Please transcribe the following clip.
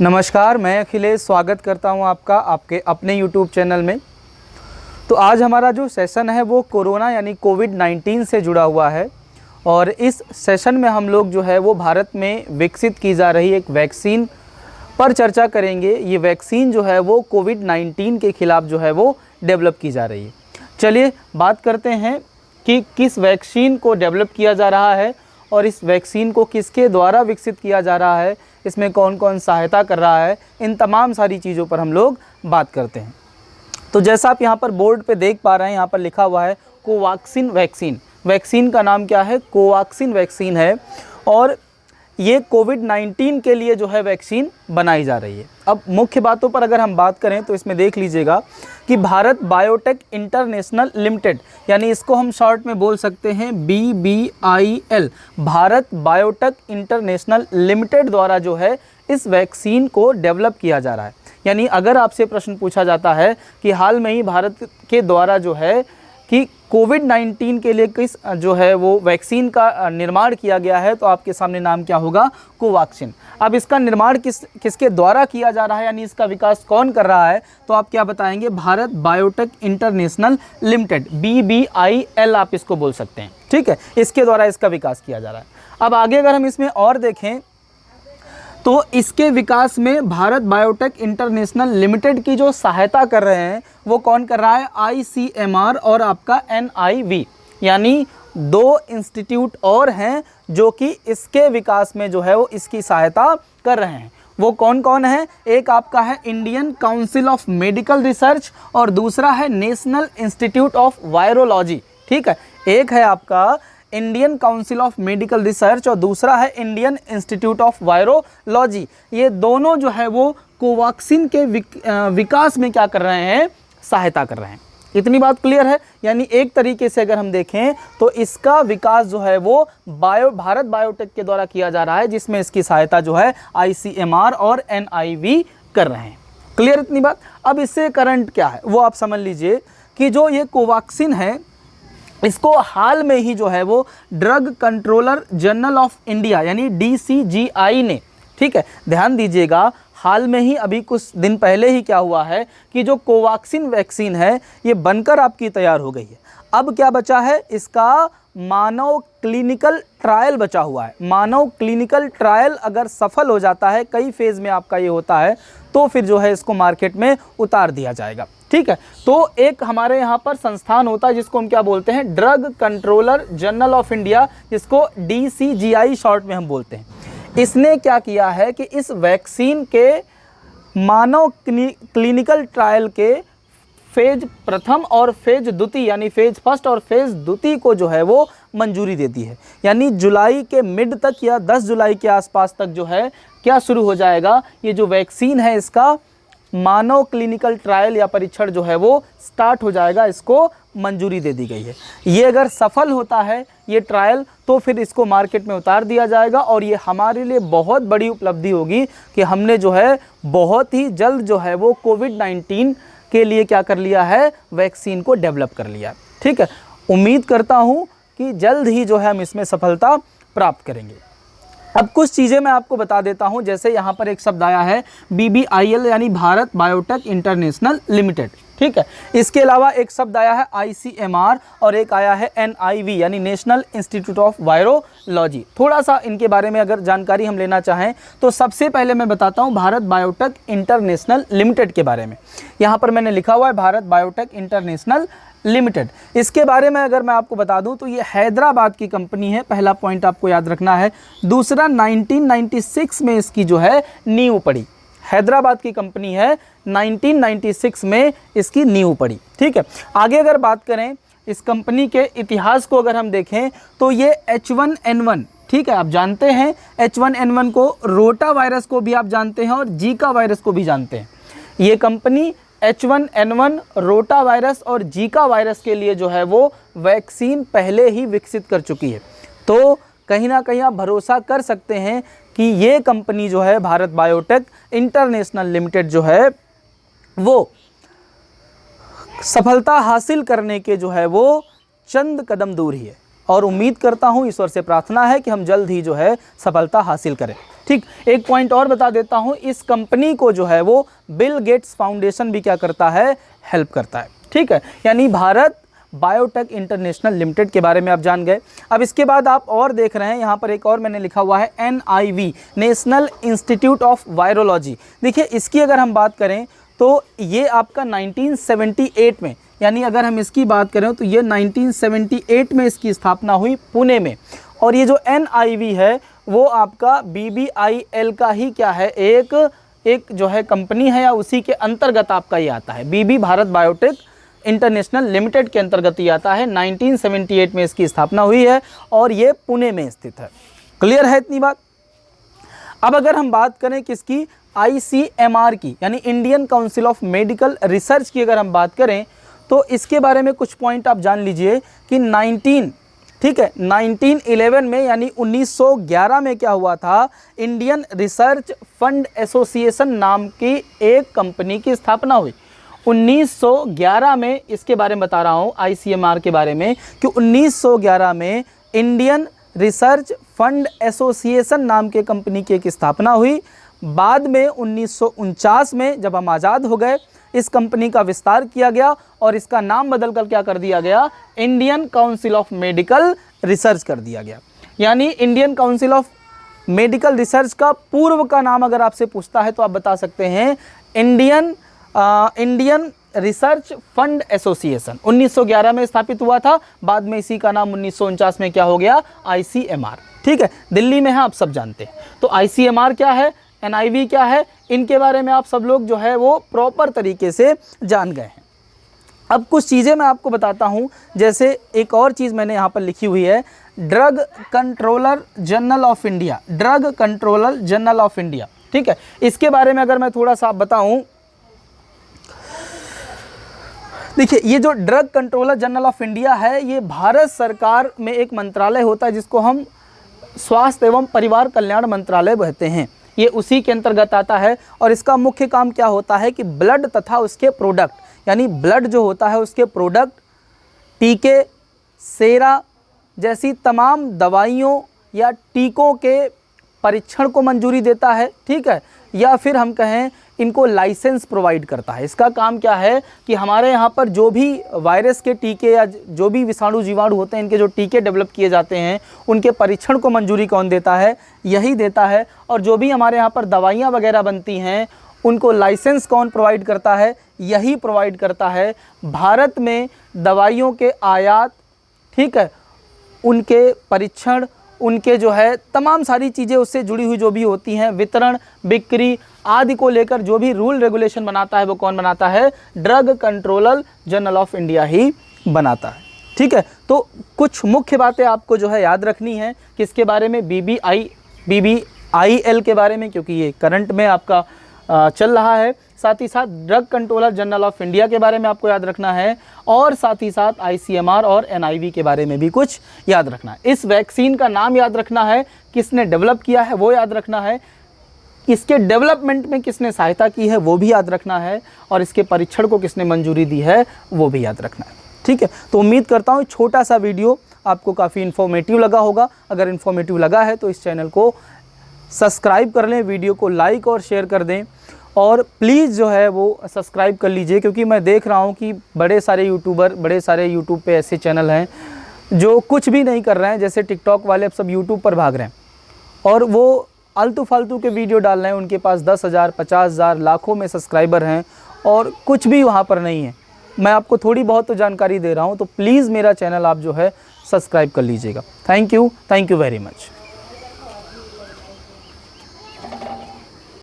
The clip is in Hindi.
नमस्कार, मैं अखिलेश स्वागत करता हूं आपका आपके अपने YouTube चैनल में। तो आज हमारा जो सेशन है वो कोरोना यानी कोविड-19 से जुड़ा हुआ है और इस सेशन में हम लोग जो है वो भारत में विकसित की जा रही एक वैक्सीन पर चर्चा करेंगे। ये वैक्सीन जो है वो कोविड-19 के ख़िलाफ़ जो है वो डेवलप की जा रही है। चलिए बात करते हैं कि किस वैक्सीन को डेवलप किया जा रहा है और इस वैक्सीन को किसके द्वारा विकसित किया जा रहा है, इसमें कौन कौन सहायता कर रहा है, इन तमाम सारी चीज़ों पर हम लोग बात करते हैं। तो जैसा आप यहाँ पर बोर्ड पे देख पा रहे हैं, यहाँ पर लिखा हुआ है कोवैक्सीन वैक्सीन। वैक्सीन का नाम क्या है? कोवैक्सीन वैक्सीन है और ये कोविड-19 के लिए जो है वैक्सीन बनाई जा रही है। अब मुख्य बातों पर अगर हम बात करें तो इसमें देख लीजिएगा कि भारत बायोटेक इंटरनेशनल लिमिटेड, यानी इसको हम शॉर्ट में बोल सकते हैं BBIL, Bharat biotech international limited द्वारा जो है इस वैक्सीन को डेवलप किया जा रहा है। यानी अगर आपसे प्रश्न पूछा जाता है कि हाल में ही भारत के द्वारा जो है कि कोविड-19 के लिए किस जो है वो वैक्सीन का निर्माण किया गया है, तो आपके सामने नाम क्या होगा? कोवैक्सीन। अब इसका निर्माण किसके द्वारा किया जा रहा है, यानी इसका विकास कौन कर रहा है, तो आप क्या बताएंगे? Bharat biotech international limited, BBIL आप इसको बोल सकते हैं। ठीक है, इसके द्वारा इसका विकास किया जा रहा है। अब आगे अगर हम इसमें और देखें तो इसके विकास में भारत बायोटेक इंटरनेशनल लिमिटेड की जो सहायता कर रहे हैं वो कौन कर रहा है? ICMR और आपका NIV, यानी दो इंस्टीट्यूट और हैं जो कि इसके विकास में जो है वो इसकी सहायता कर रहे हैं। वो कौन कौन है? एक आपका है Indian council of medical research और दूसरा है नेशनल इंस्टीट्यूट ऑफ वायरोलॉजी। ठीक है, एक है आपका Indian council of medical research और दूसरा है इंडियन इंस्टीट्यूट ऑफ वायरोलॉजी। ये दोनों जो है वो कोवैक्सीन के विकास में क्या कर रहे हैं? सहायता कर रहे हैं। इतनी बात क्लियर है। यानी एक तरीके से अगर हम देखें तो इसका विकास जो है वो भारत बायोटेक के द्वारा किया जा रहा है, जिसमें इसकी सहायता जो है ICMR और NIV कर रहे हैं। क्लियर इतनी बात? अब इससे करंट क्या है वो आप समझ लीजिए कि जो ये कोवैक्सीन है इसको हाल में ही जो है वो drug controller general of India यानी DCGI ने, ठीक है ध्यान दीजिएगा, हाल में ही अभी कुछ दिन पहले ही क्या हुआ है कि जो कोवैक्सीन वैक्सीन है ये बनकर आपकी तैयार हो गई है। अब क्या बचा है? इसका मानव क्लिनिकल ट्रायल बचा हुआ है। मानव क्लिनिकल ट्रायल अगर सफल हो जाता है, कई फेज़ में आपका ये होता है, तो फिर जो है इसको मार्केट में उतार दिया जाएगा। ठीक है, तो एक हमारे यहाँ पर संस्थान होता है जिसको हम क्या बोलते हैं? Drug controller general of India, जिसको DCGI शॉर्ट में हम बोलते हैं। इसने क्या किया है कि इस वैक्सीन के मानव क्लिनिकल ट्रायल के फेज प्रथम और फेज द्वितीय यानी फेज फर्स्ट और फेज द्वितीय को जो है वो मंजूरी दे दी है। यानी जुलाई के मिड तक या 10 जुलाई के आसपास तक जो है क्या शुरू हो जाएगा? ये जो वैक्सीन है इसका मानव क्लिनिकल ट्रायल या परीक्षण जो है वो स्टार्ट हो जाएगा, इसको मंजूरी दे दी गई है। ये अगर सफल होता है ये ट्रायल तो फिर इसको मार्केट में उतार दिया जाएगा और ये हमारे लिए बहुत बड़ी उपलब्धि होगी कि हमने जो है बहुत ही जल्द जो है वो कोविड-19 के लिए क्या कर लिया है? वैक्सीन को डेवलप कर लिया। ठीक है, उम्मीद करता हूँ कि जल्द ही जो है हम इसमें सफलता प्राप्त करेंगे। अब कुछ चीज़ें मैं आपको बता देता हूं, जैसे यहाँ पर एक शब्द आया है BBIL यानी भारत बायोटेक इंटरनेशनल लिमिटेड। ठीक है, इसके अलावा एक शब्द आया है ICMR और एक आया है NIV यानी नेशनल इंस्टीट्यूट ऑफ वायरोलॉजी। थोड़ा सा इनके बारे में अगर जानकारी हम लेना चाहें तो सबसे पहले मैं बताता हूँ भारत बायोटेक इंटरनेशनल लिमिटेड के बारे में। यहाँ पर मैंने लिखा हुआ है भारत बायोटेक इंटरनेशनल लिमिटेड। इसके बारे में अगर मैं आपको बता दूं तो ये हैदराबाद की कंपनी है, पहला पॉइंट आपको याद रखना है। दूसरा 1996 में इसकी जो है नींव पड़ी। हैदराबाद की कंपनी है, 1996 में इसकी नींव पड़ी। ठीक है, आगे अगर बात करें इस कंपनी के इतिहास को अगर हम देखें तो ये H1N1, ठीक है आप जानते हैं H1N1 को, रोटा वायरस को भी आप जानते हैं और जीका वायरस को भी जानते हैं। ये कंपनी H1N1, रोटा वायरस और जीका वायरस के लिए जो है वो वैक्सीन पहले ही विकसित कर चुकी है। तो कहीं ना कहीं आप भरोसा कर सकते हैं कि ये कंपनी जो है भारत बायोटेक इंटरनेशनल लिमिटेड जो है वो सफलता हासिल करने के जो है वो चंद कदम दूर ही है और उम्मीद करता हूँ, ईश्वर से प्रार्थना है कि हम जल्द ही जो है सफलता हासिल करें। ठीक, एक पॉइंट और बता देता हूँ, इस कंपनी को जो है वो बिल गेट्स फाउंडेशन भी क्या करता है, हेल्प करता है। ठीक है, यानी भारत बायोटेक इंटरनेशनल लिमिटेड के बारे में आप जान गए। अब इसके बाद आप और देख रहे हैं, यहाँ पर एक और मैंने लिखा हुआ है NIV, national institute of virology. देखिए इसकी अगर हम बात करें तो ये आपका 1978 में, यानी अगर हम इसकी बात करें तो ये 1978 में इसकी स्थापना हुई पुणे में। और ये जो NIV है वो आपका BBIL का ही क्या है, एक जो है कंपनी है, या उसी के अंतर्गत आपका ये आता है। BB Bharat biotech international limited के अंतर्गत ये आता है। 1978 में इसकी स्थापना हुई है और ये पुणे में स्थित है। क्लियर है इतनी बात। अब अगर हम बात करें किसकी, ICMR की, यानी Indian council of medical research की अगर हम बात करें तो इसके बारे में कुछ पॉइंट आप जान लीजिए कि 1911 में यानी 1911 में क्या हुआ था, इंडियन रिसर्च फंड एसोसिएशन नाम की एक कंपनी की स्थापना हुई। 1911 में, इसके बारे में बता रहा हूँ ICMR के बारे में, कि 1911 में इंडियन रिसर्च फंड एसोसिएशन नाम के कंपनी की एक स्थापना हुई। बाद में 1949 में जब हम आज़ाद हो गए, इस कंपनी का विस्तार किया गया और इसका नाम बदलकर क्या कर दिया गया, Indian council of medical research कर दिया गया। यानी Indian council of medical research का पूर्व का नाम अगर आपसे पूछता है तो आप बता सकते हैं इंडियन रिसर्च फंड एसोसिएशन। 1911 में स्थापित हुआ था, बाद में इसी का नाम 1949 में क्या हो गया, ICMR। ठीक है, दिल्ली में है, आप सब जानते हैं। तो ICMR क्या है, NIV क्या है, इनके बारे में आप सब लोग जो है वो प्रॉपर तरीके से जान गए हैं। अब कुछ चीज़ें मैं आपको बताता हूँ, जैसे एक और चीज़ मैंने यहाँ पर लिखी हुई है, drug controller general of India, drug controller general of India. ठीक है, इसके बारे में अगर मैं थोड़ा सा बताऊँ, देखिए ये जो drug controller general of India है, ये भारत सरकार में एक मंत्रालय होता है जिसको हम स्वास्थ्य एवं परिवार कल्याण मंत्रालय कहते हैं। ये उसी के अंतर्गत आता है और इसका मुख्य काम क्या होता है कि ब्लड तथा उसके प्रोडक्ट, यानी ब्लड जो होता है उसके प्रोडक्ट, टीके, सेरा जैसी तमाम दवाइयों या टीकों के परीक्षण को मंजूरी देता है। ठीक है, या फिर हम कहें इनको लाइसेंस प्रोवाइड करता है। इसका काम क्या है कि हमारे यहाँ पर जो भी वायरस के टीके या जो भी विषाणु जीवाणु होते हैं, इनके जो टीके डेवलप किए जाते हैं, उनके परीक्षण को मंजूरी कौन देता है, यही देता है। और जो भी हमारे यहाँ पर दवाइयाँ वगैरह बनती हैं, उनको लाइसेंस कौन प्रोवाइड करता है, यही प्रोवाइड करता है। भारत में दवाइयों के आयात, ठीक है, उनके परीक्षण, उनके जो है तमाम सारी चीज़ें उससे जुड़ी हुई जो भी होती हैं, वितरण, बिक्री आदि को लेकर जो भी रूल रेगुलेशन बनाता है वो कौन बनाता है, drug controller general of India ही बनाता है। ठीक है, तो कुछ मुख्य बातें आपको जो है याद रखनी है, किसके बारे में, BBIL के बारे में, क्योंकि ये करंट में आपका चल रहा है। साथ ही साथ drug controller general of India के बारे में आपको याद रखना है, और साथ ही साथ ICMR और NIV के बारे में भी कुछ याद रखना है। इस वैक्सीन का नाम याद रखना है, किसने डेवलप किया है वो याद रखना है, इसके डेवलपमेंट में किसने सहायता की है वो भी याद रखना है, और इसके परीक्षण को किसने मंजूरी दी है वो भी याद रखना है। ठीक है, तो उम्मीद करता हूँ छोटा सा वीडियो आपको काफ़ी इन्फॉर्मेटिव लगा होगा। अगर इन्फॉर्मेटिव लगा है तो इस चैनल को सब्सक्राइब कर लें, वीडियो को लाइक और शेयर कर दें, और प्लीज़ जो है वो सब्सक्राइब कर लीजिए, क्योंकि मैं देख रहा हूँ कि बड़े सारे यूट्यूब पे ऐसे चैनल हैं जो कुछ भी नहीं कर रहे हैं, जैसे टिकटॉक वाले अब सब यूट्यूब पर भाग रहे हैं और वो आलतू फालतू के वीडियो डाल रहे हैं। उनके पास 10,000, 50,000, लाखों में सब्सक्राइबर हैं और कुछ भी वहाँ पर नहीं है। मैं आपको थोड़ी बहुत तो जानकारी दे रहा हूँ, तो प्लीज़ मेरा चैनल आप जो है सब्सक्राइब कर लीजिएगा। Thank you very much.